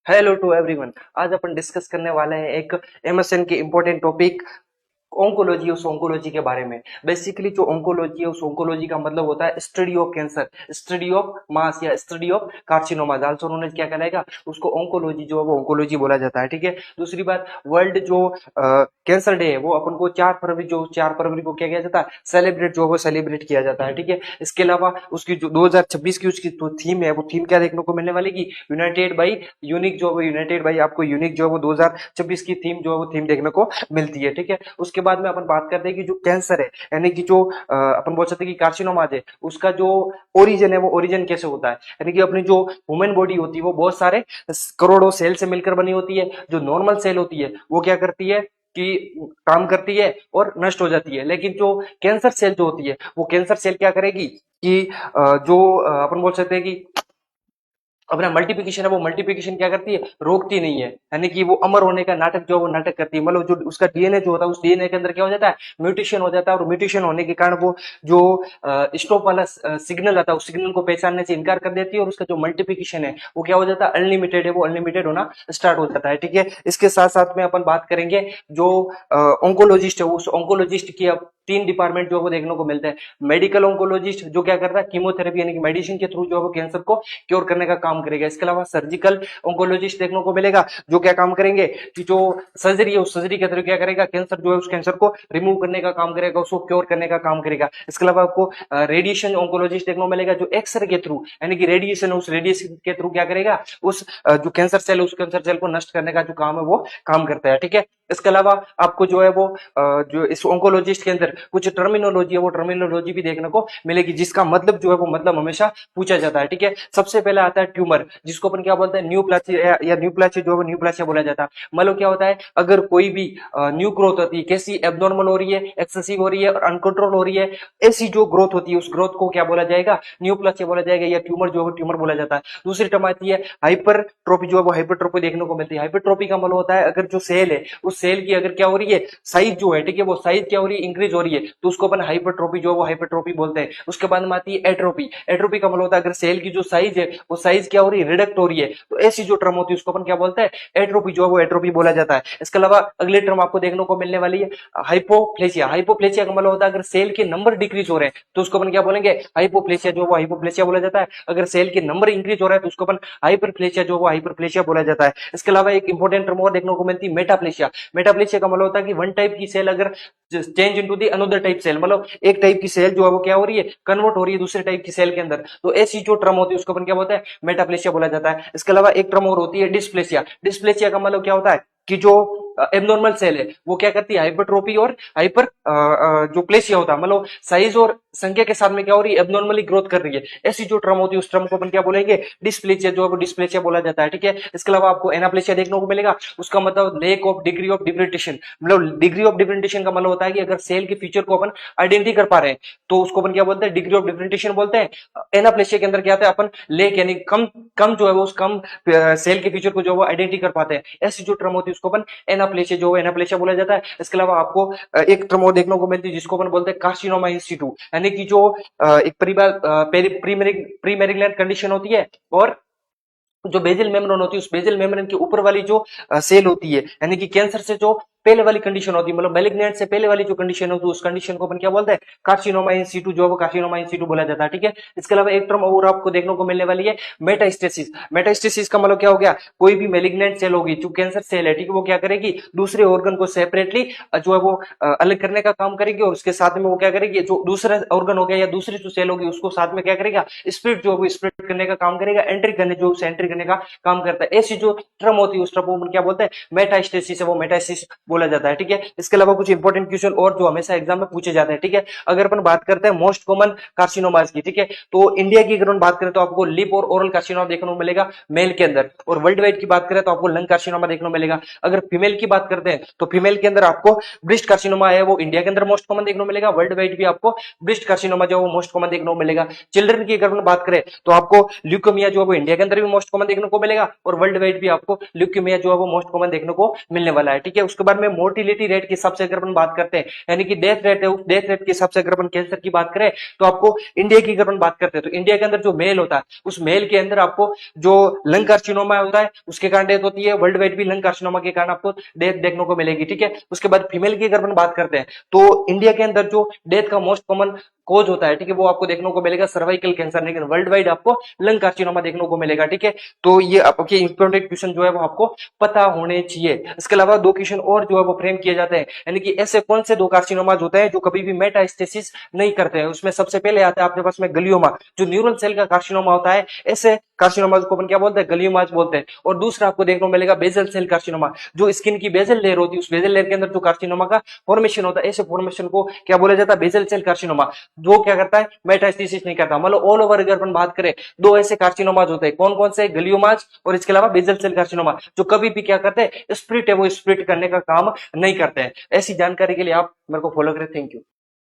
Hello to everyone. आज अपन discuss करने वाले हैं एक एमएसएन के इम्पोर्टेंट टॉपिक ओंकोलॉजी। उस ओंकोलॉजी के बारे में बेसिकली जो ओंकोलॉजी है उस ओंकोलॉजी का मतलब होता है study of cancer, study of mass या study of carcinoma. Also known as क्या कहलाएगा उसको ओंकोलॉजी जो है वो ओंकोलॉजी बोला जाता है। ठीक है। दूसरी बात, वर्ल्ड जो कैंसर डे है वो अपन को 4 फरवरी, जो 4 फरवरी को क्या किया जाता है, सेलिब्रेट जो है वो सेलिब्रेट किया जाता है। ठीक है। इसके अलावा उसकी जो 2026 की उसकी जो थीम है वो थीम क्या देखने को मिलने वाली की यूनाइटेड बाई यूनिक, जो है यूनाइटेड बाई आपको यूनिक जो है वो 2026 की थीम जो है वो थीम देखने को मिलती है। ठीक है। उसके बाद में अपन बात करते हैं कि जो कैंसर है यानी कि जो अपन बोल सकते हैं कि कार्सिनोमा है उसका जो ओरिजिन है वो ओरिजिन कैसे होता है, यानी कि अपनी जो ह्यूमन बॉडी होती है वो बहुत सारे करोड़ों सेल से मिलकर बनी होती है। जो नॉर्मल सेल होती है वो क्या करती है कि काम करती है और नष्ट हो जाती है, लेकिन जो कैंसर सेल जो होती है वो कैंसर सेल क्या करेगी कि जो अपन बोल सकते हैं कि अपना मल्टीप्लिकेशन है वो मल्टीप्लिकेशन क्या करती है, रोकती नहीं है, यानी कि वो अमर होने का नाटक जो है वो नाटक करती है। मतलब जो उसका डीएनए जो होता है उस डीएनए के अंदर क्या हो जाता है, म्यूटेशन हो जाता है, और म्यूटेशन होने के कारण वो जो स्टॉप वाला सिग्नल आता है उस सिग्नल को पहचानने से इनकार कर देती है, और उसका जो मल्टीप्लिकेशन है वो क्या हो जाता है, अनलिमिटेड है, वो अनलिमिटेड होना स्टार्ट हो जाता है। ठीक है। इसके साथ साथ में अपन बात करेंगे जो ऑन्कोलॉजिस्ट है उस ऑन्कोलॉजिस्ट की अब 3 डिपार्टमेंट जो है वो देखने को मिलते हैं। मेडिकल ऑन्कोलॉजिस्ट जो क्या करता है, कीमोथेरेपी यानी कि मेडिसिन के थ्रू जो है वो कैंसर को क्योर करने का काम करेगा। इसके अलावा सर्जिकल ऑन्कोलॉजिस्ट देखने को मिलेगा जो क्या काम करेंगे कि जो सर्जरी है उस सर्जरी के थ्रू क्या करेगा, कैंसर जो है उस कैंसर को रिमूव करने का काम करेगा, उसको क्योर करने का काम करेगा। इसके अलावा आपको रेडिएशन ऑन्कोलॉजिस्ट देखने को मिलेगा जो एक्सरे के थ्रू यानी कि रेडिएशन, उस रेडिएशन के थ्रू क्या करेगा, उस जो कैंसर सेल है उस कैंसर सेल को नष्ट करने का जो काम है वो काम करता है। ठीक है। इसके अलावा आपको जो है वो जो इस ऑन्कोलॉजिस्ट के अंदर कुछ टर्मिनोलॉजी है वो टर्मिनोलॉजी भी देखने को मिलेगी, जिसका मतलब जो है वो मतलब हमेशा पूछा जाता है। ठीक है। सबसे पहले आता है ट्यूमर, जिसको अपन क्या बोलते हैं, न्यूप्लासिया या न्यूप्लासिया जो है न्यूप्लासिया बोला जाता है। मतलब क्या होता है, अगर कोई भी न्यू ग्रोथ होती है, कैसी एब्नॉर्मल हो रही है, एक्सेसिव हो रही है और अनकंट्रोल हो रही है, ऐसी जो ग्रोथ होती है उस ग्रोथ को क्या बोला जाएगा, न्यूप्लासिया बोला जाएगा, या ट्यूमर जो है ट्यूमर बोला जाता है। दूसरी टर्म आती है हाइपरट्रोफी, जो है वो हाइपरट्रोफी देखने को मिलती है। हाइपरट्रोफी का मतलब होता है अगर जो सेल है उस सेल की अगर क्या हो रही है, साइज जो है, ठीक है, वो साइज क्या हो रही है, इंक्रीज हो रही है, तो उसको अपन हाइपरट्रोफी जो है वो हाइपरट्रोफी बोलते हैं। उसके बाद में आती है एट्रोफी। एट्रोफी का मतलब होता है अगर सेल की जो साइज है वो साइज क्या हो रही है, रिडक्ट हो रही है, तो ऐसी जो टर्म होती है उसको अपन क्या बोलते हैं, एट्रोफी जो है वो एट्रोफी बोला जाता है। इसके अलावा अगली टर्म आपको देखने को मिलने वाली है हाइपोप्लेसिया। हाइपोप्लेसिया का मतलब होता है अगर सेल के नंबर डिक्रीज हो रहे हैं तो उसको अपन क्या बोलेंगे, हाइपोप्लेसिया जो है वो हाइपोप्लेसिया बोला जाता है। अगर सेल के नंबर इंक्रीज हो रहा है तो उसको अपन हाइपरप्लेसिया जो है वो हाइपरप्लेसिया बोला जाता है। इसके अलावा एक इंपॉर्टेंट टर्म और देखने को मिलती है मेटाप्लेसिया। मेटाप्लेसिया का मतलब होता है कि वन टाइप की सेल अगर change into the another type cell, मतलब एक टाइप की सेल जो है वो क्या हो रही है, कन्वर्ट हो रही है दूसरे टाइप की सेल के अंदर, तो ऐसी जो टर्म होती है उसको अपन क्या बोलते हैं, मेटाप्लेसिया बोला जाता है। इसके अलावा एक टर्म और होती है डिस्प्लेसिया। डिस्प्लेसिया का मतलब क्या होता है कि जो एबनॉर्मल सेल है वो क्या करती है, हाइपरट्रोफी और हाइपर जो प्लेसिया होता है, मतलब साइज और संख्या के साथ में क्या हो रही है, एबनॉर्मली ग्रोथ कर रही है, ऐसी जो टर्म होती है उस टर्म को अपन क्या बोलेंगे, डिस्प्लेसिया जो है वो डिस्प्लेसिया बोला जाता है। ठीक है। इसके अलावा आपको एनाप्लेसिया देखने को मिलेगा, उसका मतलब lake of degree of differentiation. मतलब डिग्री ऑफ डिफरेंटिएशन का मतलब होता है कि अगर सेल के फीचर को अपन आइडेंटिटी कर पा रहे हैं तो उसको अपन क्या बोलते हैं, डिग्री ऑफ डिफरेंटिएशन बोलते हैं। एनाप्लेसिया के अंदर क्या आता है, अपन लेक यानी कम कम जो है वो उस कम सेल के फीचर को जो है वो आइडेंटिटी कर पाते हैं, ऐसी जो टर्म होती है उसको अपन एनाप्लेसिया जो है एनाप्लेसिया बोला जाता है। इसके अलावा आपको एक टर्म और देखने को मिलती है जिसको अपन बोलते हैं कार्सिनोमा इंस्टीट्यूट, यानी कि जो एक प्री मैरिगनल कंडीशन होती है, और जो बेजल मेम्ब्रेन होती है उस बेजल मेम्ब्रेन के ऊपर वाली जो सेल होती है, यानी कि कैंसर से जो पहले वाली कंडीशन होती है, मतलब मैलिग्नेंट से पहले वाली जो कंडीशन होती है उस कंडीशन को अपन क्या बोलते हैं, कार्सिनोमा इन सिटू, जो है वो कार्सिनोमा इन सिटू बोला जाता है। ठीक है। इसके अलावा एक टर्म और आपको देखने को मिलने वाली है मेटास्टेसिस। मेटास्टेसिस का मतलब क्या हो गया, कोई भी मैलिग्नेंट सेल होगी जो कैंसर सेल है, ठीक है, वो क्या करेगी, दूसरे ऑर्गन को सेपरेटली जो है वो अलग करने का काम करेगी, और उसके साथ में वो क्या करेगी, जो दूसरा ऑर्गन हो गया या दूसरी जो सेल होगी उसको साथ में क्या करेगा, स्प्लिट जो है वो स्प्लिट करने का काम करेगा, एंट्री करने जो उसे एंट्री करने का काम करता है। ऐसी जो टर्म होती है उस टर्म को क्या बोलते हैं, मेटास्टेसिस है, वो मेटास्टेसिस बोला जाता है। ठीक है। इसके अलावा कुछ इंपॉर्टेंट क्वेश्चन और जो हमेशा एग्जाम में पूछे जाते हैं। ठीक है। अगर अपन बात करते हैं मोस्ट कॉमन कार्सिनोमास की, ठीक है, तो इंडिया की अगर बात करें तो आपको लिप और ओरल कार्सिनोमा देखने को मिलेगा मेल के अंदर, और वर्ल्ड वाइड की बात करें तो आपको लंग कार्सिनोमा देखने को मिलेगा। अगर फीमेल की बात करते हैं तो फीमेल के अंदर आपको ब्रेस्ट कार्सिनोमा है वो इंडिया के अंदर मोस्ट कॉमन देखने को मिलेगा, वर्ल्ड वाइड भी आपको ब्रेस्ट कार्सिनोमा जो है वो मोस्ट कॉमन देखने को मिलेगा। चिल्ड्रन की अगर बात करें तो आपको ल्यूकेमिया जो है वो इंडिया के अंदर भी मोस्ट कॉमन देखने को मिलेगा, और वर्ल्ड वाइड भी आपको ल्यूकेमिया जो है वो मोस्ट कॉमन देखने को मिलने वाला है। ठीक है। उसके बाद में मोर्टिलिटी रेट के हिसाब से अगर अपन बात करते हैं, यानी कि डेथ रेट है, उस डेथ रेट के हिसाब से अगर अपन कैंसर की बात करें, तो आपको इंडिया की अगर अपन बात करते हैं तो इंडिया के अंदर जो मेल होता है, उस मेल के अंदर आपको जो लंग कार्सिनोमा होता है उसके कारण डेथ होती है। वर्ल्ड वाइड भी लंग कार्सिनोमा के कारण आपको डेथ देखने को मिलेगी, ठीक है। उसके बाद फीमेल की अगर अपन बात करते हैं तो इंडिया के अंदर जो डेथ का मोस्ट कॉमन कोज होता है, ठीक है, वो आपको देखने को मिलेगा सर्वाइकल कैंसर, लेकिन वर्ल्ड वाइड आपको लंग कार्सिनोमा देखने को मिलेगा, ठीक है। तो ये आपके इंपॉर्टेंट क्वेश्चन जो है वो आपको पता होने चाहिए। इसके अलावा दो क्वेश्चन और जो है वो फ्रेम किए जाते हैं, यानी कि ऐसे कौन से दो कार्सिनोमाज होते हैं जो कभी भी मेटास्टेसिस नहीं करते हैं। उसमें सबसे पहले आता है आपके पास में गलियोमा, जो न्यूरल सेल का कार्सिनोमा होता है, ऐसे कार्सिनोमाज को अपन क्या बोलते हैं, गलियोमाज बोलते हैं। और दूसरा आपको देखने को मिलेगा बेजल सेल कार्सिनोमा, जो स्किन की बेजल लेयर होती है, उस बेजल लेयर के अंदर जो कार्सिनोमा का फॉर्मेशन होता है, ऐसे फॉर्मेशन को क्या बोला जाता है, बेजल सेल कार्सिनोमा। वो क्या करता है, मेटास्टेसिस नहीं करता। मतलब ऑल ओवर अगर अपन बात करें, दो ऐसे कार्सिनोमाज होते हैं, कौन कौन से, गलियोमाज और इसके अलावा बेजल सेल कार्सिनोमा, जो कभी भी क्या करते हैं, स्प्लिट है वो स्प्लिट करने का काम नहीं करते हैं। ऐसी जानकारी के लिए आप मेरे को फॉलो करें। Thank you.